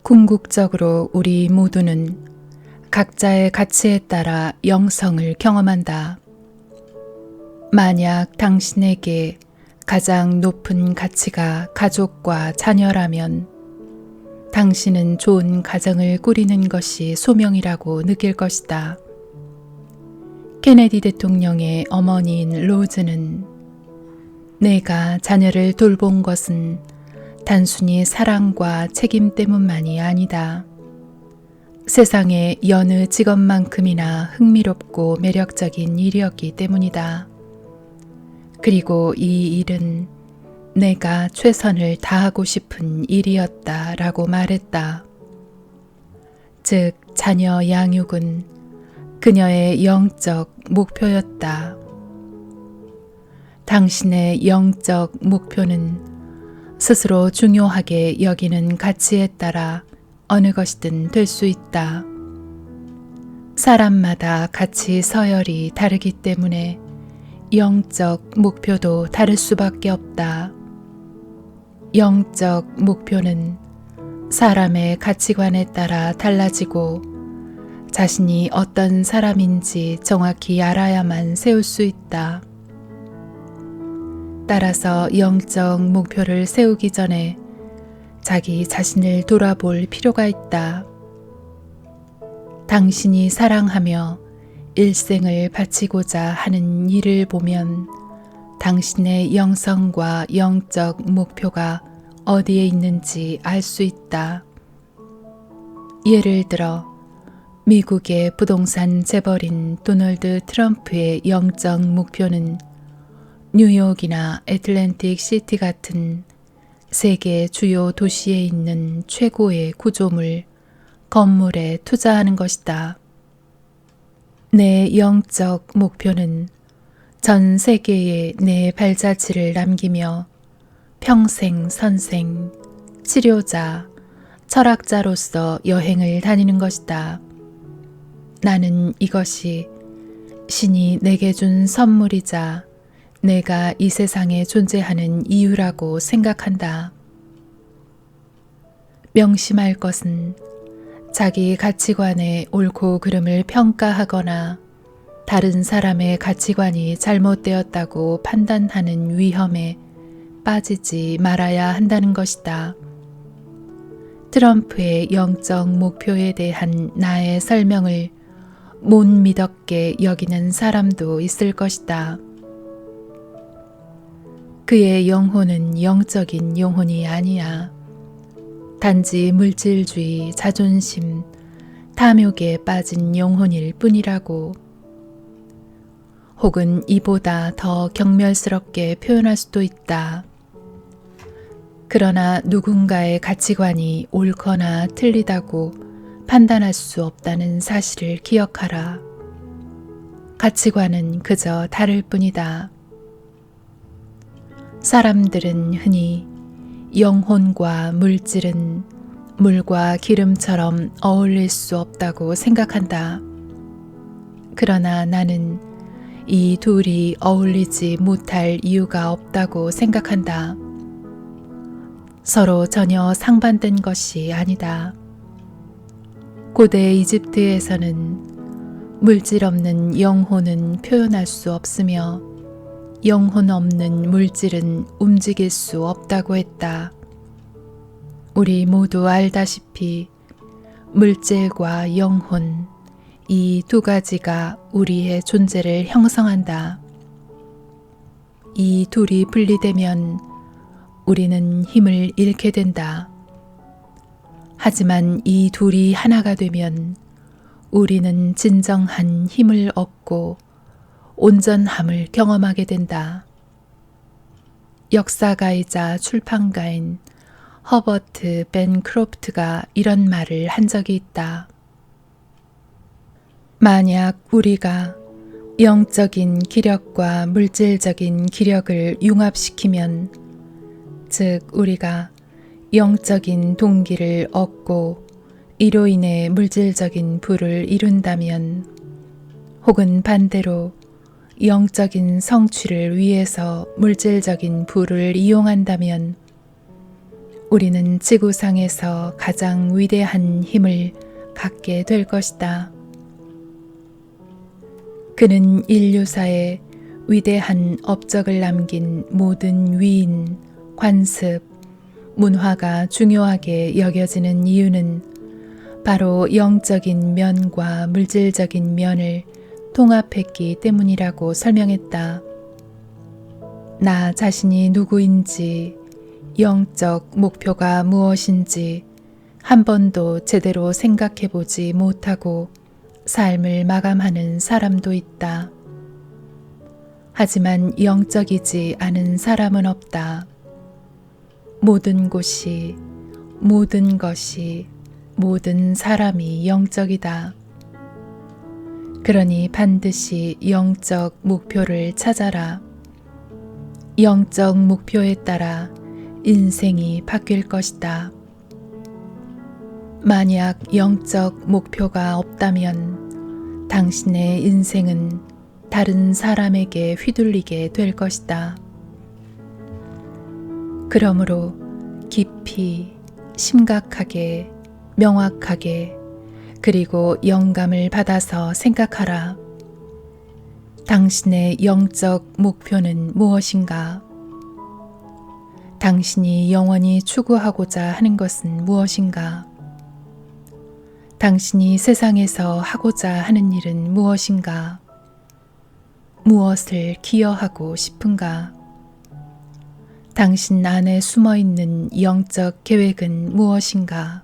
궁극적으로 우리 모두는 각자의 가치에 따라 영성을 경험한다. 만약 당신에게 가장 높은 가치가 가족과 자녀라면 당신은 좋은 가정을 꾸리는 것이 소명이라고 느낄 것이다. 케네디 대통령의 어머니인 로즈는 내가 자녀를 돌본 것은 단순히 사랑과 책임 때문만이 아니다. 세상의 여느 직업만큼이나 흥미롭고 매력적인 일이었기 때문이다. 그리고 이 일은 내가 최선을 다하고 싶은 일이었다 라고 말했다. 즉, 자녀 양육은 그녀의 영적 목표였다. 당신의 영적 목표는 스스로 중요하게 여기는 가치에 따라 어느 것이든 될 수 있다. 사람마다 가치 서열이 다르기 때문에 영적 목표도 다를 수밖에 없다. 영적 목표는 사람의 가치관에 따라 달라지고 자신이 어떤 사람인지 정확히 알아야만 세울 수 있다. 따라서 영적 목표를 세우기 전에 자기 자신을 돌아볼 필요가 있다. 당신이 사랑하며 일생을 바치고자 하는 일을 보면 당신의 영성과 영적 목표가 어디에 있는지 알 수 있다. 예를 들어 미국의 부동산 재벌인 도널드 트럼프의 영적 목표는 뉴욕이나 애틀랜틱 시티 같은 세계 주요 도시에 있는 최고의 구조물, 건물에 투자하는 것이다. 내 영적 목표는 전 세계에 내 발자취를 남기며 평생 선생, 치료자, 철학자로서 여행을 다니는 것이다. 나는 이것이 신이 내게 준 선물이자 내가 이 세상에 존재하는 이유라고 생각한다. 명심할 것은 자기 가치관의 옳고 그름을 평가하거나 다른 사람의 가치관이 잘못되었다고 판단하는 위험에 빠지지 말아야 한다는 것이다. 트럼프의 영적 목표에 대한 나의 설명을 못 믿었게 여기는 사람도 있을 것이다. 그의 영혼은 영적인 영혼이 아니야. 단지 물질주의, 자존심, 탐욕에 빠진 영혼일 뿐이라고. 혹은 이보다 더 경멸스럽게 표현할 수도 있다. 그러나 누군가의 가치관이 옳거나 틀리다고 판단할 수 없다는 사실을 기억하라. 가치관은 그저 다를 뿐이다. 사람들은 흔히 영혼과 물질은 물과 기름처럼 어울릴 수 없다고 생각한다. 그러나 나는 이 둘이 어울리지 못할 이유가 없다고 생각한다. 서로 전혀 상반된 것이 아니다. 고대 이집트에서는 물질 없는 영혼은 표현할 수 없으며 영혼 없는 물질은 움직일 수 없다고 했다. 우리 모두 알다시피 물질과 영혼, 이 두 가지가 우리의 존재를 형성한다. 이 둘이 분리되면 우리는 힘을 잃게 된다. 하지만 이 둘이 하나가 되면 우리는 진정한 힘을 얻고 온전함을 경험하게 된다. 역사가이자 출판가인 허버트 벤 크로프트가 이런 말을 한 적이 있다. 만약 우리가 영적인 기력과 물질적인 기력을 융합시키면, 즉 우리가 영적인 동기를 얻고 이로 인해 물질적인 부를 이룬다면, 혹은 반대로 영적인 성취를 위해서 물질적인 부를 이용한다면 우리는 지구상에서 가장 위대한 힘을 갖게 될 것이다. 그는 인류사에 위대한 업적을 남긴 모든 위인, 관습, 문화가 중요하게 여겨지는 이유는 바로 영적인 면과 물질적인 면을 통합했기 때문이라고 설명했다. 나 자신이 누구인지, 영적 목표가 무엇인지 한 번도 제대로 생각해 보지 못하고 삶을 마감하는 사람도 있다. 하지만 영적이지 않은 사람은 없다. 모든 곳이, 모든 것이, 모든 사람이 영적이다. 그러니 반드시 영적 목표를 찾아라. 영적 목표에 따라 인생이 바뀔 것이다. 만약 영적 목표가 없다면 당신의 인생은 다른 사람에게 휘둘리게 될 것이다. 그러므로 깊이, 심각하게, 명확하게, 그리고 영감을 받아서 생각하라. 당신의 영적 목표는 무엇인가? 당신이 영원히 추구하고자 하는 것은 무엇인가? 당신이 세상에서 하고자 하는 일은 무엇인가? 무엇을 기여하고 싶은가? 당신 안에 숨어 있는 영적 계획은 무엇인가?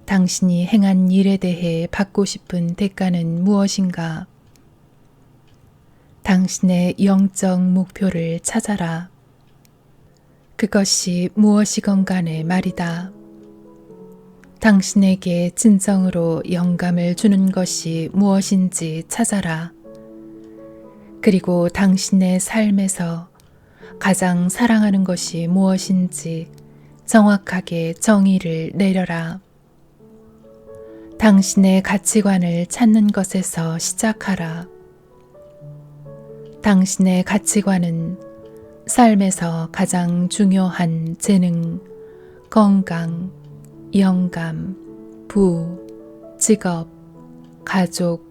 당신이 행한 일에 대해 받고 싶은 대가는 무엇인가? 당신의 영적 목표를 찾아라. 그것이 무엇이건 간에 말이다. 당신에게 진정으로 영감을 주는 것이 무엇인지 찾아라. 그리고 당신의 삶에서 가장 사랑하는 것이 무엇인지 정확하게 정의를 내려라. 당신의 가치관을 찾는 것에서 시작하라. 당신의 가치관은 삶에서 가장 중요한 재능, 건강, 영감, 부, 직업, 가족,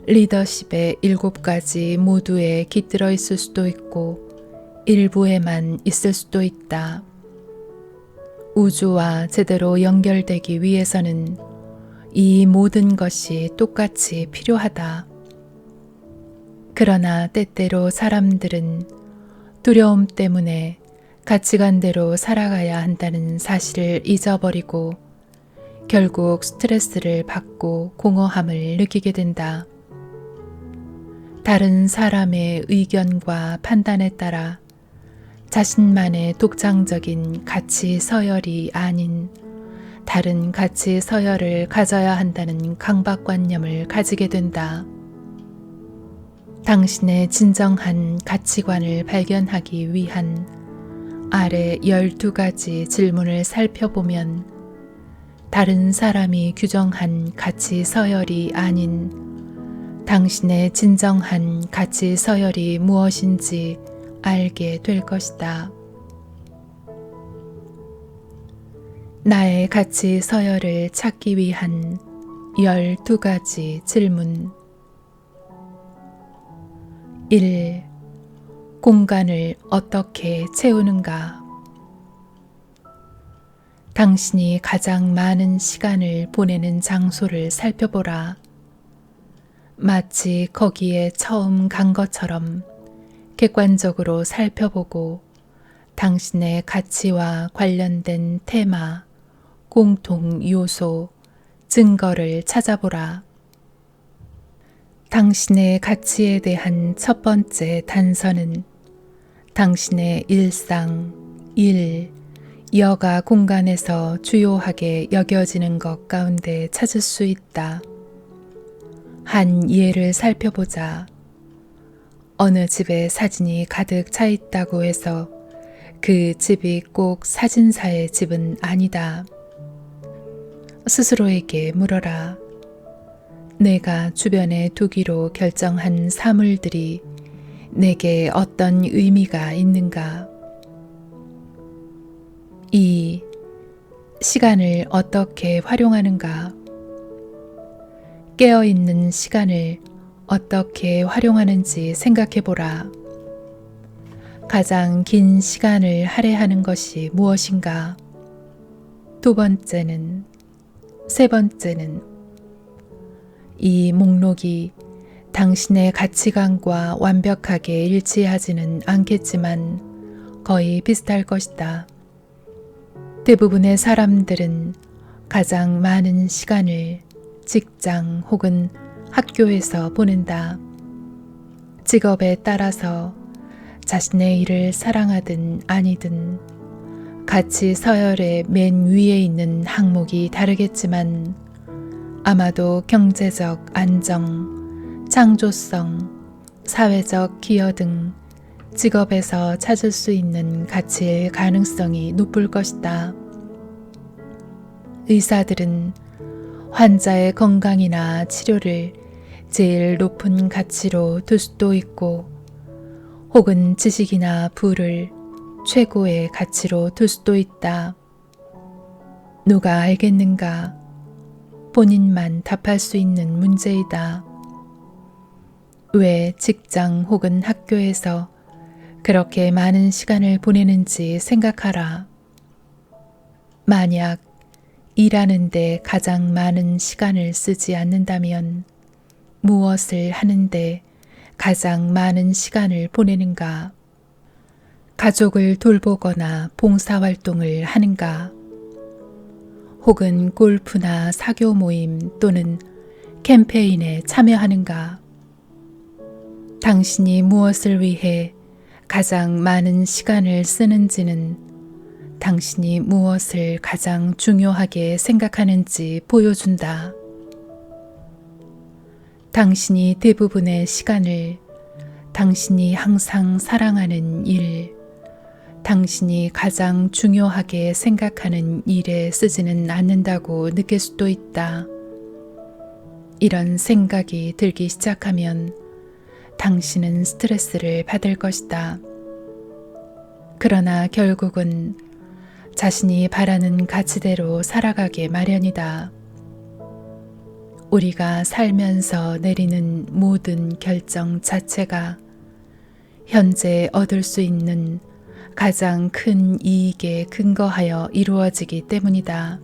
리더십의 7가지 모두에 깃들어 있을 수도 있고 일부에만 있을 수도 있다. 우주와 제대로 연결되기 위해서는 이 모든 것이 똑같이 필요하다. 그러나 때때로 사람들은 두려움 때문에 가치관대로 살아가야 한다는 사실을 잊어버리고 결국 스트레스를 받고 공허함을 느끼게 된다. 다른 사람의 의견과 판단에 따라 자신만의 독창적인 가치 서열이 아닌 다른 가치 서열을 가져야 한다는 강박관념을 가지게 된다. 당신의 진정한 가치관을 발견하기 위한 아래 12가지 질문을 살펴보면 다른 사람이 규정한 가치 서열이 아닌 당신의 진정한 가치 서열이 무엇인지 알게 될 것이다. 나의 가치 서열을 찾기 위한 12가지 질문. 1. 공간을 어떻게 채우는가? 당신이 가장 많은 시간을 보내는 장소를 살펴보라. 마치 거기에 처음 간 것처럼 객관적으로 살펴보고 당신의 가치와 관련된 테마, 공통 요소, 증거를 찾아보라. 당신의 가치에 대한 첫 번째 단서는 당신의 일상, 일, 여가 공간에서 주요하게 여겨지는 것 가운데 찾을 수 있다. 한 예를 살펴보자. 어느 집에 사진이 가득 차 있다고 해서 그 집이 꼭 사진사의 집은 아니다. 스스로에게 물어라. 내가 주변에 두기로 결정한 사물들이 내게 어떤 의미가 있는가? 2. 시간을 어떻게 활용하는가? 깨어있는 시간을 어떻게 활용하는지 생각해보라. 가장 긴 시간을 할애하는 것이 무엇인가? 두 번째는, 세 번째는. 이 목록이 당신의 가치관과 완벽하게 일치하지는 않겠지만 거의 비슷할 것이다. 대부분의 사람들은 가장 많은 시간을 직장 혹은 학교에서 보낸다. 직업에 따라서 자신의 일을 사랑하든 아니든 가치 서열의 맨 위에 있는 항목이 다르겠지만 아마도 경제적 안정, 창조성, 사회적 기여 등 직업에서 찾을 수 있는 가치의 가능성이 높을 것이다. 의사들은 환자의 건강이나 치료를 제일 높은 가치로 둘 수도 있고 혹은 지식이나 부를 최고의 가치로 둘 수도 있다. 누가 알겠는가? 본인만 답할 수 있는 문제이다. 왜 직장 혹은 학교에서 그렇게 많은 시간을 보내는지 생각하라. 만약 일하는데 가장 많은 시간을 쓰지 않는다면 무엇을 하는데 가장 많은 시간을 보내는가? 가족을 돌보거나 봉사활동을 하는가? 혹은 골프나 사교 모임 또는 캠페인에 참여하는가? 당신이 무엇을 위해 가장 많은 시간을 쓰는지는 당신이 무엇을 가장 중요하게 생각하는지 보여준다. 당신이 대부분의 시간을 당신이 항상 사랑하는 일, 당신이 가장 중요하게 생각하는 일에 쓰지는 않는다고 느낄 수도 있다. 이런 생각이 들기 시작하면 당신은 스트레스를 받을 것이다. 그러나 결국은 자신이 바라는 가치대로 살아가게 마련이다. 우리가 살면서 내리는 모든 결정 자체가 현재 얻을 수 있는 가장 큰 이익에 근거하여 이루어지기 때문이다.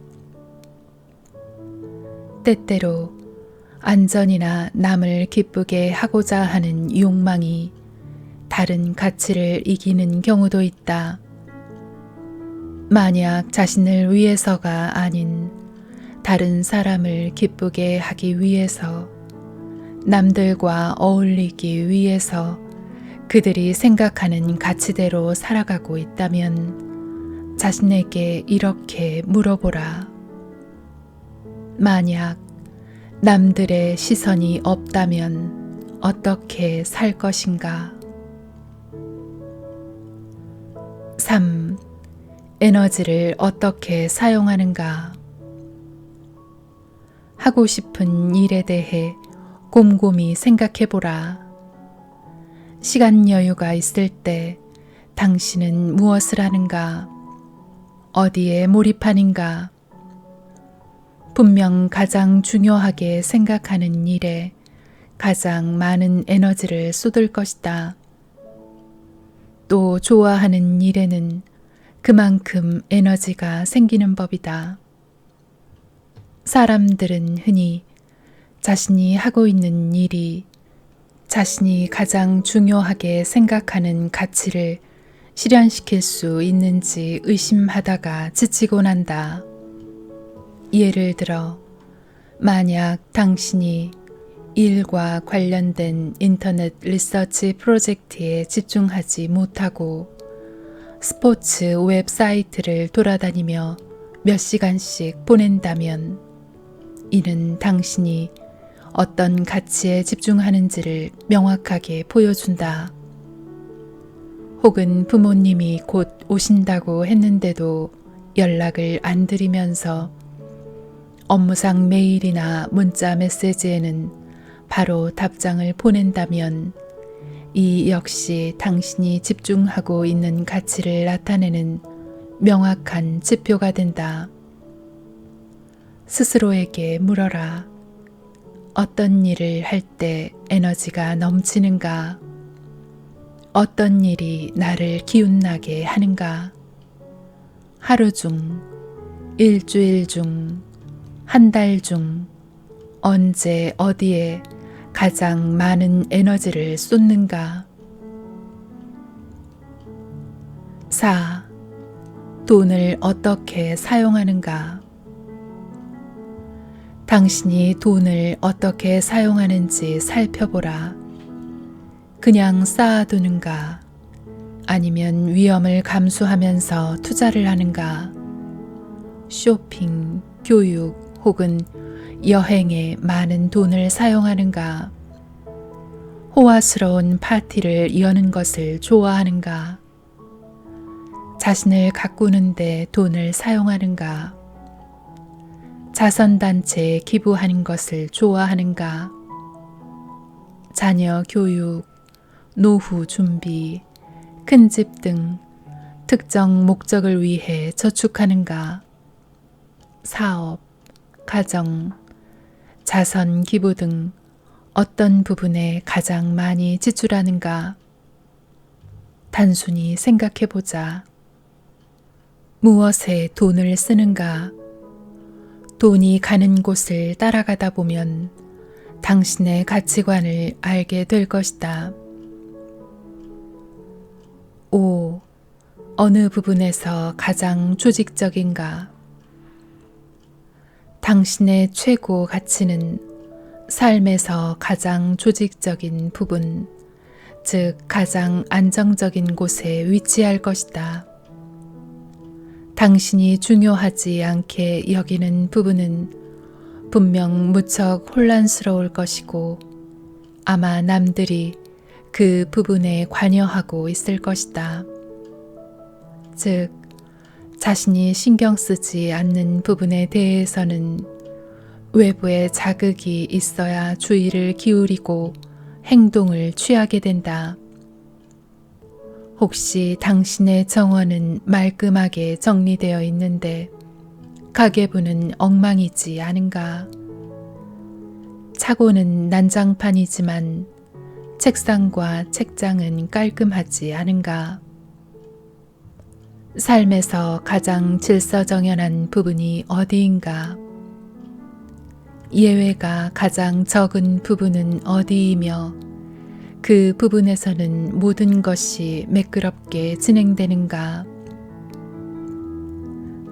때때로 안전이나 남을 기쁘게 하고자 하는 욕망이 다른 가치를 이기는 경우도 있다. 만약 자신을 위해서가 아닌 다른 사람을 기쁘게 하기 위해서, 남들과 어울리기 위해서 그들이 생각하는 가치대로 살아가고 있다면 자신에게 이렇게 물어보라. 만약 남들의 시선이 없다면 어떻게 살 것인가? 3. 에너지를 어떻게 사용하는가? 하고 싶은 일에 대해 곰곰이 생각해보라. 시간 여유가 있을 때 당신은 무엇을 하는가? 어디에 몰입하는가? 분명 가장 중요하게 생각하는 일에 가장 많은 에너지를 쏟을 것이다. 또 좋아하는 일에는 그만큼 에너지가 생기는 법이다. 사람들은 흔히 자신이 하고 있는 일이 자신이 가장 중요하게 생각하는 가치를 실현시킬 수 있는지 의심하다가 지치곤 한다. 예를 들어, 만약 당신이 일과 관련된 인터넷 리서치 프로젝트에 집중하지 못하고 스포츠 웹사이트를 돌아다니며 몇 시간씩 보낸다면 이는 당신이 어떤 가치에 집중하는지를 명확하게 보여준다. 혹은 부모님이 곧 오신다고 했는데도 연락을 안 드리면서 업무상 메일이나 문자 메시지에는 바로 답장을 보낸다면 이 역시 당신이 집중하고 있는 가치를 나타내는 명확한 지표가 된다. 스스로에게 물어라. 어떤 일을 할 때 에너지가 넘치는가? 어떤 일이 나를 기운나게 하는가? 하루 중, 일주일 중, 한 달 중, 언제 어디에 가장 많은 에너지를 쏟는가? 4. 돈을 어떻게 사용하는가? 당신이 돈을 어떻게 사용하는지 살펴보라. 그냥 쌓아두는가? 아니면 위험을 감수하면서 투자를 하는가? 쇼핑, 교육 혹은 여행에 많은 돈을 사용하는가? 호화스러운 파티를 여는 것을 좋아하는가? 자신을 가꾸는데 돈을 사용하는가? 자선단체에 기부하는 것을 좋아하는가? 자녀 교육, 노후 준비, 큰 집 등 특정 목적을 위해 저축하는가? 사업, 가정, 자선 기부 등 어떤 부분에 가장 많이 지출하는가? 단순히 생각해보자. 무엇에 돈을 쓰는가? 돈이 가는 곳을 따라가다 보면 당신의 가치관을 알게 될 것이다. 5. 어느 부분에서 가장 조직적인가? 당신의 최고 가치는 삶에서 가장 조직적인 부분, 즉 가장 안정적인 곳에 위치할 것이다. 당신이 중요하지 않게 여기는 부분은 분명 무척 혼란스러울 것이고 아마 남들이 그 부분에 관여하고 있을 것이다. 즉, 자신이 신경 쓰지 않는 부분에 대해서는 외부의 자극이 있어야 주의를 기울이고 행동을 취하게 된다. 혹시 당신의 정원은 말끔하게 정리되어 있는데 가계부는 엉망이지 않은가? 차고는 난장판이지만 책상과 책장은 깔끔하지 않은가? 삶에서 가장 질서정연한 부분이 어디인가? 예외가 가장 적은 부분은 어디이며 그 부분에서는 모든 것이 매끄럽게 진행되는가?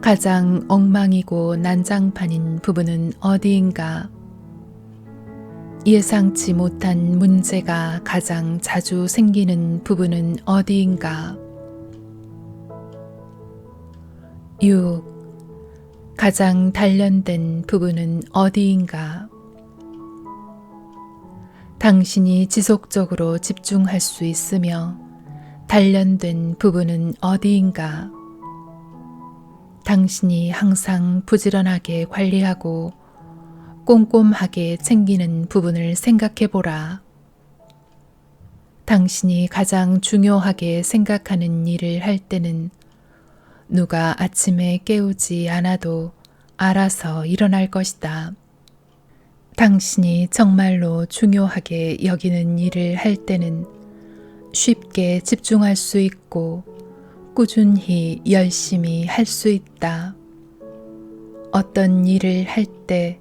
가장 엉망이고 난장판인 부분은 어디인가? 예상치 못한 문제가 가장 자주 생기는 부분은 어디인가? 6. 가장 단련된 부분은 어디인가? 당신이 지속적으로 집중할 수 있으며 단련된 부분은 어디인가? 당신이 항상 부지런하게 관리하고 꼼꼼하게 챙기는 부분을 생각해 보라. 당신이 가장 중요하게 생각하는 일을 할 때는 누가 아침에 깨우지 않아도 알아서 일어날 것이다. 당신이 정말로 중요하게 여기는 일을 할 때는 쉽게 집중할 수 있고 꾸준히 열심히 할 수 있다. 어떤 일을 할 때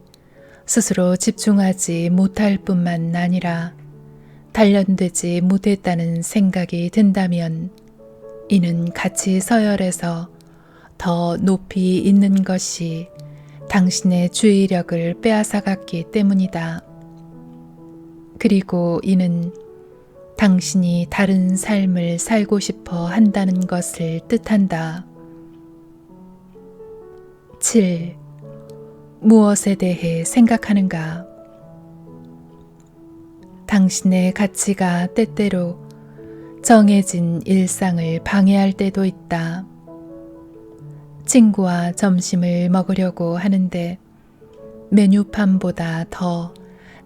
스스로 집중하지 못할 뿐만 아니라 단련되지 못했다는 생각이 든다면 이는 가치 서열에서 더 높이 있는 것이 당신의 주의력을 빼앗아갔기 때문이다. 그리고 이는 당신이 다른 삶을 살고 싶어 한다는 것을 뜻한다. 7. 무엇에 대해 생각하는가? 당신의 가치가 때때로 정해진 일상을 방해할 때도 있다. 친구와 점심을 먹으려고 하는데 메뉴판보다 더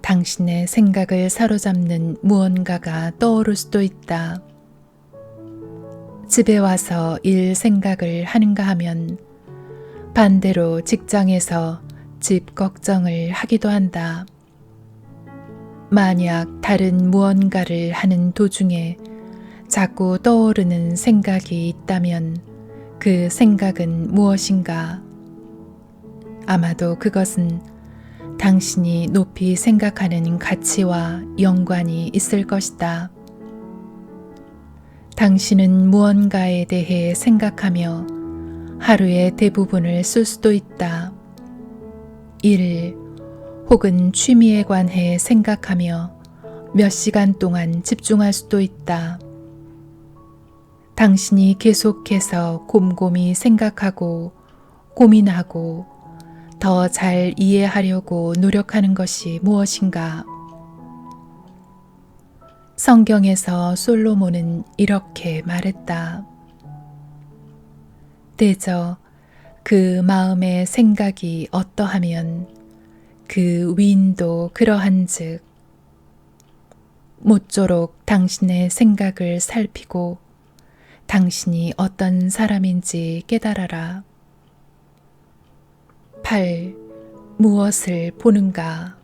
당신의 생각을 사로잡는 무언가가 떠오를 수도 있다. 집에 와서 일 생각을 하는가 하면 반대로 직장에서 집 걱정을 하기도 한다. 만약 다른 무언가를 하는 도중에 자꾸 떠오르는 생각이 있다면 그 생각은 무엇인가? 아마도 그것은 당신이 높이 생각하는 가치와 연관이 있을 것이다. 당신은 무언가에 대해 생각하며 하루의 대부분을 쓸 수도 있다. 일 혹은 취미에 관해 생각하며 몇 시간 동안 집중할 수도 있다. 당신이 계속해서 곰곰이 생각하고 고민하고 더 잘 이해하려고 노력하는 것이 무엇인가? 성경에서 솔로몬은 이렇게 말했다. 대저 그 마음의 생각이 어떠하면 그 위인도 그러한즉 모쪼록 당신의 생각을 살피고 당신이 어떤 사람인지 깨달아라. 8. 무엇을 보는가?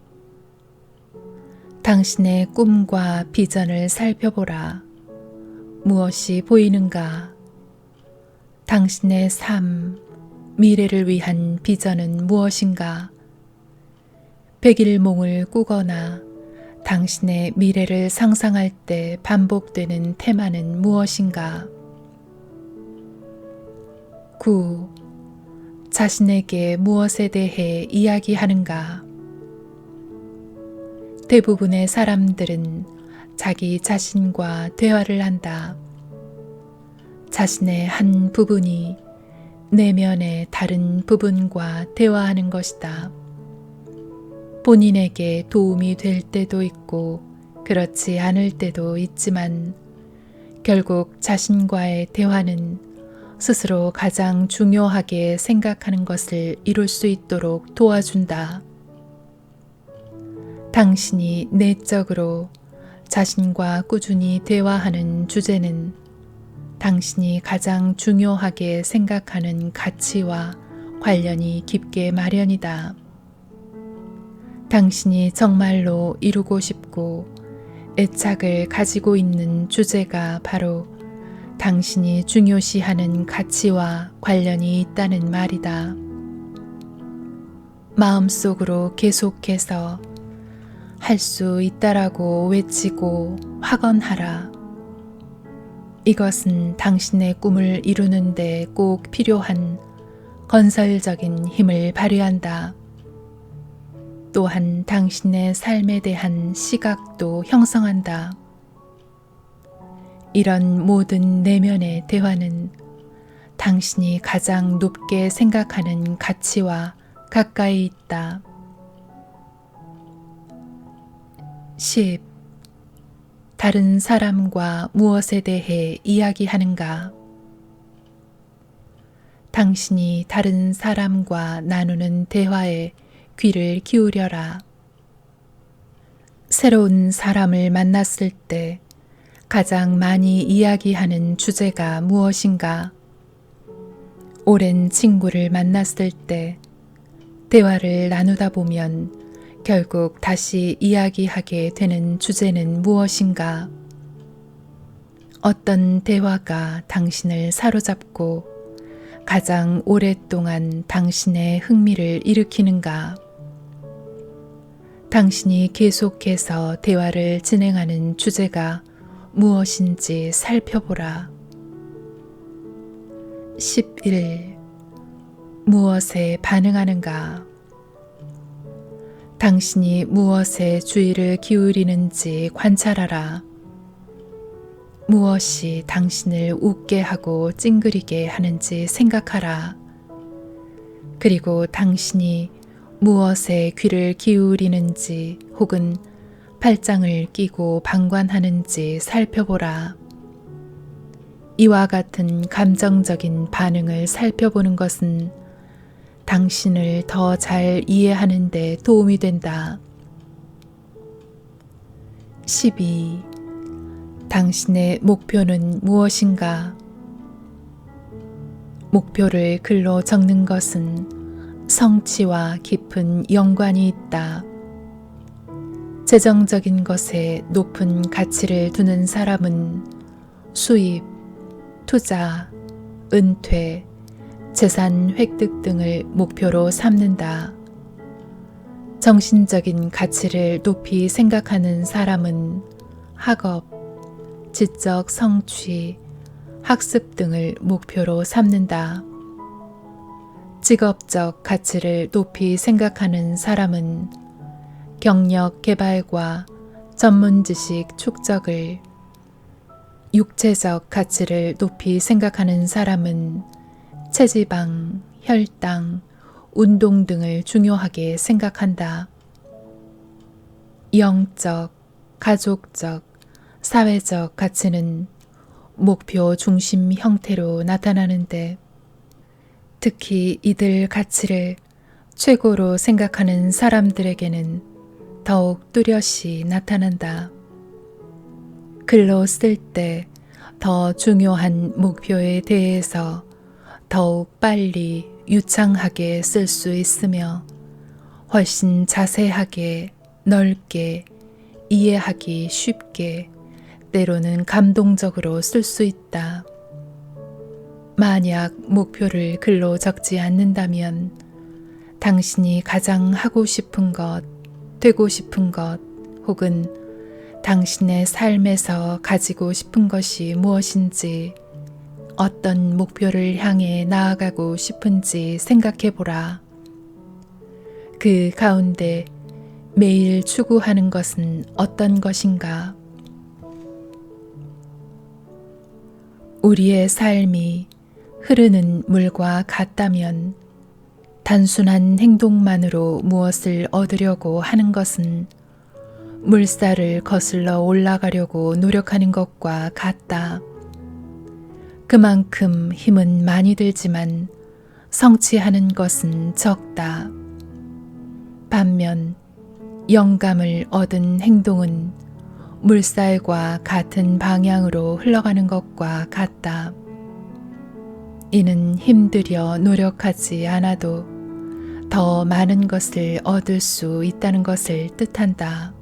당신의 꿈과 비전을 살펴보라. 무엇이 보이는가? 당신의 삶, 미래를 위한 비전은 무엇인가? 백일몽을 꾸거나 당신의 미래를 상상할 때 반복되는 테마는 무엇인가? 9. 자신에게 무엇에 대해 이야기하는가? 대부분의 사람들은 자기 자신과 대화를 한다. 자신의 한 부분이 내면의 다른 부분과 대화하는 것이다. 본인에게 도움이 될 때도 있고 그렇지 않을 때도 있지만 결국 자신과의 대화는 스스로 가장 중요하게 생각하는 것을 이룰 수 있도록 도와준다. 당신이 내적으로 자신과 꾸준히 대화하는 주제는 당신이 가장 중요하게 생각하는 가치와 관련이 깊게 마련이다. 당신이 정말로 이루고 싶고 애착을 가지고 있는 주제가 바로 당신이 중요시하는 가치와 관련이 있다는 말이다. 마음속으로 계속해서 할 수 있다라고 외치고 확언하라. 이것은 당신의 꿈을 이루는데 꼭 필요한 건설적인 힘을 발휘한다. 또한 당신의 삶에 대한 시각도 형성한다. 이런 모든 내면의 대화는 당신이 가장 높게 생각하는 가치와 가까이 있다. 10. 다른 사람과 무엇에 대해 이야기하는가? 당신이 다른 사람과 나누는 대화에 귀를 기울여라. 새로운 사람을 만났을 때 가장 많이 이야기하는 주제가 무엇인가? 오랜 친구를 만났을 때 대화를 나누다 보면 결국 다시 이야기하게 되는 주제는 무엇인가? 어떤 대화가 당신을 사로잡고 가장 오랫동안 당신의 흥미를 일으키는가? 당신이 계속해서 대화를 진행하는 주제가 무엇인지 살펴보라. 11. 무엇에 반응하는가? 당신이 무엇에 주의를 기울이는지 관찰하라. 무엇이 당신을 웃게 하고 찡그리게 하는지 생각하라. 그리고 당신이 무엇에 귀를 기울이는지 혹은 팔짱을 끼고 방관하는지 살펴보라. 이와 같은 감정적인 반응을 살펴보는 것은 당신을 더 잘 이해하는 데 도움이 된다. 12. 당신의 목표는 무엇인가? 목표를 글로 적는 것은 성취와 깊은 연관이 있다. 재정적인 것에 높은 가치를 두는 사람은 수입, 투자, 은퇴, 재산 획득 등을 목표로 삼는다. 정신적인 가치를 높이 생각하는 사람은 학업, 지적 성취, 학습 등을 목표로 삼는다. 직업적 가치를 높이 생각하는 사람은 경력 개발과 전문 지식 축적을, 육체적 가치를 높이 생각하는 사람은 체지방, 혈당, 운동 등을 중요하게 생각한다. 영적, 가족적, 사회적 가치는 목표 중심 형태로 나타나는데 특히 이들 가치를 최고로 생각하는 사람들에게는 더욱 뚜렷이 나타난다. 글로 쓸 때 더 중요한 목표에 대해서 더욱 빨리 유창하게 쓸 수 있으며 훨씬 자세하게 넓게 이해하기 쉽게 때로는 감동적으로 쓸 수 있다. 만약 목표를 글로 적지 않는다면 당신이 가장 하고 싶은 것, 되고 싶은 것 혹은 당신의 삶에서 가지고 싶은 것이 무엇인지 어떤 목표를 향해 나아가고 싶은지 생각해 보라. 그 가운데 매일 추구하는 것은 어떤 것인가? 우리의 삶이 흐르는 물과 같다면 단순한 행동만으로 무엇을 얻으려고 하는 것은 물살을 거슬러 올라가려고 노력하는 것과 같다. 그만큼 힘은 많이 들지만 성취하는 것은 적다. 반면 영감을 얻은 행동은 물살과 같은 방향으로 흘러가는 것과 같다. 이는 힘들여 노력하지 않아도 더 많은 것을 얻을 수 있다는 것을 뜻한다.